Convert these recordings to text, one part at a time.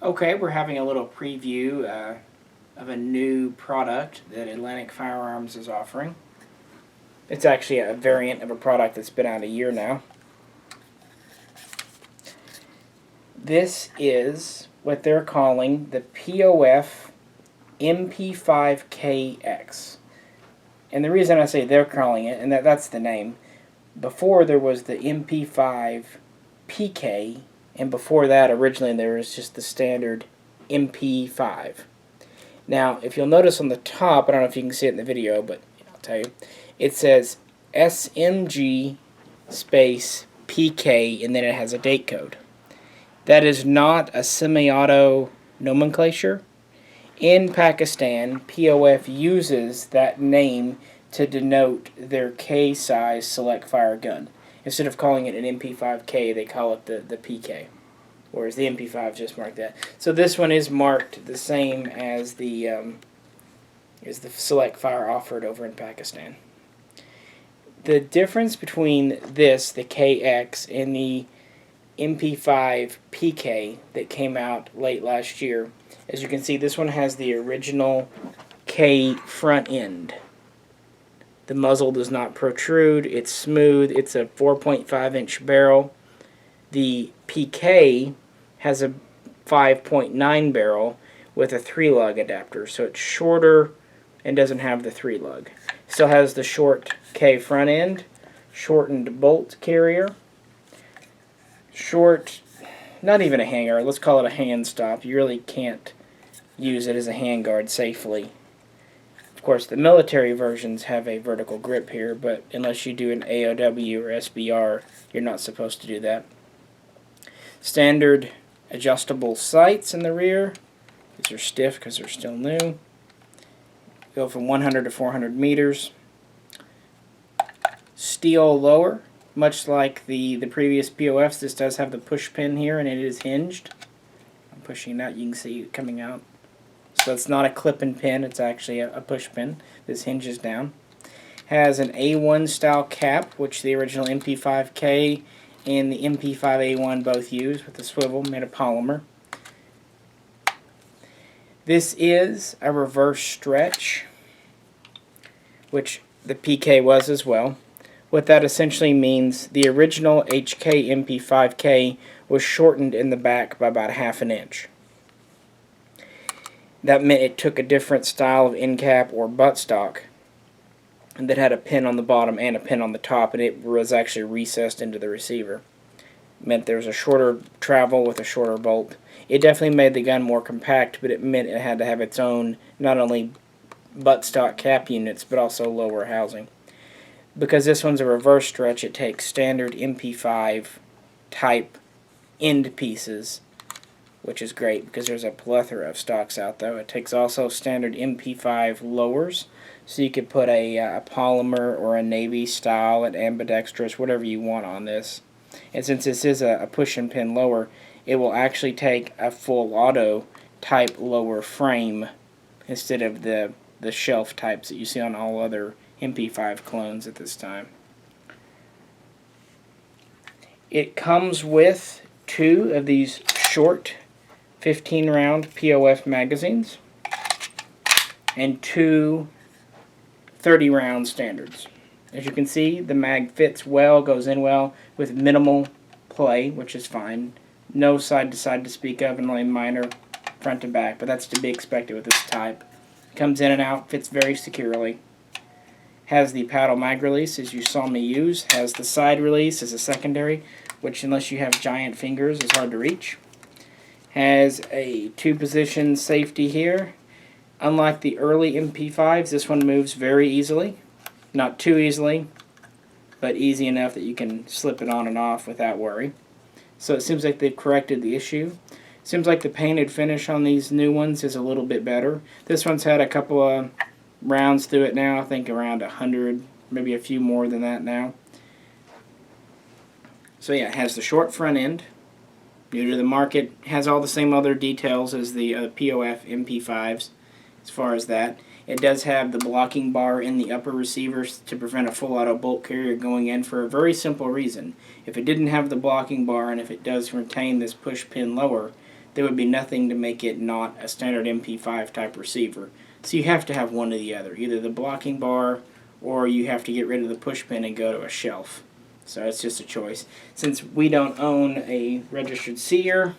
Okay, we're having a little preview of a new product that Atlantic Firearms is offering. It's actually a variant of a product that's been out a year now. This is what they're calling the POF MP5KX. And the reason I say they're calling it, and that's the name, before there was the MP5PK, and before that originally there was just the standard MP5. Now, if you'll notice on the top, I don't know if you can see it in the video, but I'll tell you, it says SMG space PK, and then it has a date code. That is not a semi-auto nomenclature. In Pakistan, POF uses that name to denote their K-size select fire gun. Instead of calling it an MP5K, they call it the PK. Whereas the MP5 just marked that. So this one is marked the same as the select fire offered over in Pakistan. The difference between this, the KX, and the MP5 PK that came out late last year, as you can see, this one has the original K front end. The muzzle does not protrude, it's smooth, it's a 4.5-inch barrel. The PK has a 5.9 barrel with a 3-lug adapter, so it's shorter and doesn't have the 3-lug. Still has the short K front end, shortened bolt carrier, short, not even a handguard, let's call it a hand stop. You really can't use it as a handguard safely. Of course, the military versions have a vertical grip here, but unless you do an AOW or SBR, you're not supposed to do that. Standard adjustable sights in the rear. These are stiff because they're still new. Go from 100 to 400 meters. Steel lower, much like the previous POFs. This does have the push pin here, and it is hinged. I'm pushing it out, you can see it coming out. So it's not a clip and pin, it's actually a push pin. This hinges down. Has an A1 style cap, which the original MP5K and the MP5A1 both use, with a swivel made of polymer. This is a reverse stretch, which the PK was as well. What that essentially means, the original HK MP5K was shortened in the back by about ½ an inch. That meant it took a different style of end cap or buttstock that had a pin on the bottom and a pin on the top, and it was actually recessed into the receiver. It meant there was a shorter travel with a shorter bolt. It definitely made the gun more compact, but it meant it had to have its own not only buttstock cap units but also lower housing. Because this one's a reverse stretch, it takes standard MP5 type end pieces, which is great because there's a plethora of stocks out there. It takes also standard MP5 lowers, so you could put a polymer or a navy style, an ambidextrous, whatever you want on this. And since this is a push and pin lower, it will actually take a full auto type lower frame instead of the shelf types that you see on all other MP5 clones at this time. It comes with 2 of these short 15-round POF magazines and 2 30-round standards. As you can see, the mag fits well, goes in well with minimal play, which is fine. No side to side to speak of, and only minor front to back, but that's to be expected with this type. Comes in and out, fits very securely. Has the paddle mag release, as you saw me use. Has the side release as a secondary, which unless you have giant fingers is hard to reach. Has a 2-position safety here. Unlike the early MP5s, this one moves very easily. Not too easily, but easy enough that you can slip it on and off without worry. So it seems like they've corrected the issue. Seems like the painted finish on these new ones is a little bit better. This one's had a couple of rounds through it now, I think around 100, maybe a few more than that now. So yeah, it has the short front end, new to the market, has all the same other details as the POF MP5s as far as that. It does have the blocking bar in the upper receivers to prevent a full auto bolt carrier going in for a very simple reason. If it didn't have the blocking bar and if it does retain this push pin lower, there would be nothing to make it not a standard MP5 type receiver. So you have to have one or the other, either the blocking bar or you have to get rid of the push pin and go to a shelf. So it's just a choice. Since we don't own a registered seer,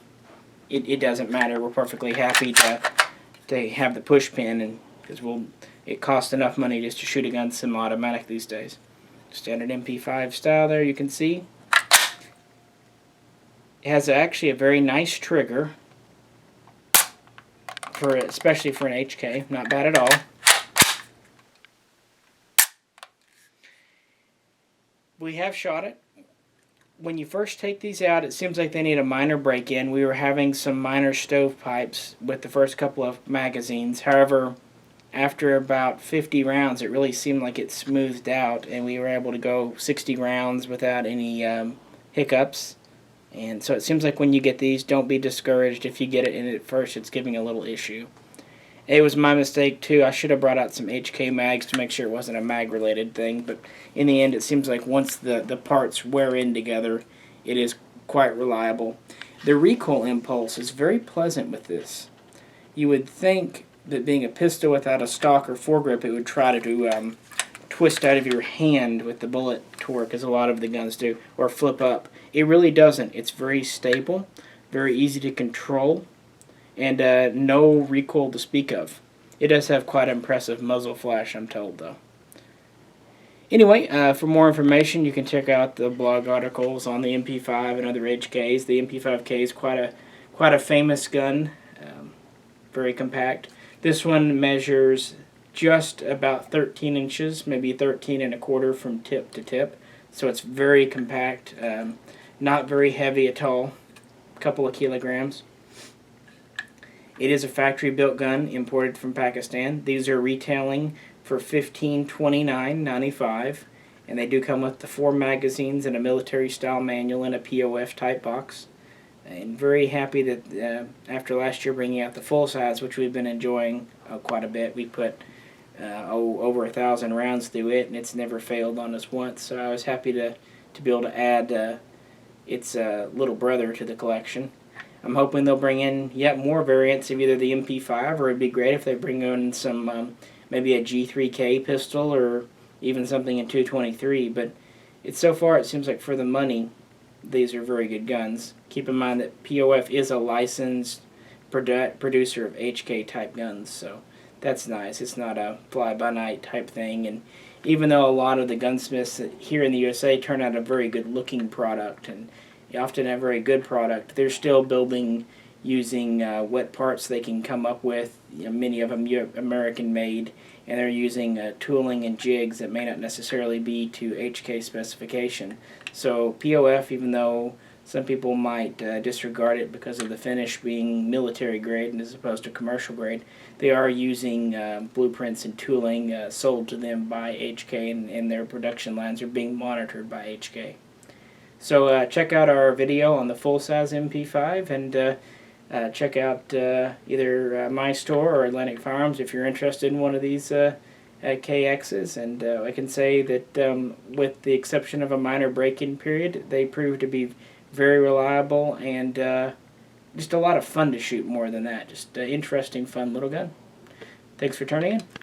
it doesn't matter. We're perfectly happy to have the push pin, and because it costs enough money just to shoot a gun semi-automatic these days. Standard MP5 style there, you can see. It has actually a very nice trigger, especially for an HK. Not bad at all. We have shot it. When you first take these out, it seems like they need a minor break-in. We were having some minor stovepipes with the first couple of magazines. However, after about 50 rounds, it really seemed like it smoothed out, and we were able to go 60 rounds without any hiccups. And so it seems like when you get these, don't be discouraged if you get it and at first it's giving a little issue. It was my mistake too. I should have brought out some HK mags to make sure it wasn't a mag related thing, but in the end it seems like once the parts wear in together, it is quite reliable. The recoil impulse is very pleasant with this. You would think that being a pistol without a stock or foregrip, it would try to twist out of your hand with the bullet torque, as a lot of the guns do, or flip up. It really doesn't. It's very stable, very easy to control, and no recoil to speak of. It does have quite an impressive muzzle flash, I'm told, though. Anyway, for more information, you can check out the blog articles on the MP5 and other HKs. The MP5K is quite a famous gun, very compact. This one measures just about 13 inches, maybe 13 and a quarter from tip to tip. So it's very compact, not very heavy at all, a couple of kilograms. It is a factory-built gun imported from Pakistan. These are retailing for $1529.95, and they do come with the 4 magazines and a military-style manual and a POF type box. And very happy that after last year bringing out the full size, which we've been enjoying quite a bit, we put over 1,000 rounds through it, and it's never failed on us once. So I was happy to be able to add its little brother to the collection. I'm hoping they'll bring in yet more variants of either the MP5, or it'd be great if they bring in some maybe a G3K pistol or even something in 223. But so far it seems like for the money, these are very good guns. Keep in mind that POF is a licensed producer of HK type guns, so that's nice. It's not a fly-by-night type thing, and even though a lot of the gunsmiths here in the USA turn out a very good-looking product, and often a very good product, they're still building using wet parts they can come up with, many of them American-made, and they're using tooling and jigs that may not necessarily be to HK specification. So POF, even though some people might disregard it because of the finish being military grade and as opposed to commercial grade, they are using blueprints and tooling sold to them by HK, and their production lines are being monitored by HK. So check out our video on the full-size MP5, and check out either my store or Atlantic Firearms if you're interested in one of these KXs. And I can say that with the exception of a minor break-in period, they prove to be very reliable and just a lot of fun to shoot more than that. Just interesting, fun little gun. Thanks for turning in.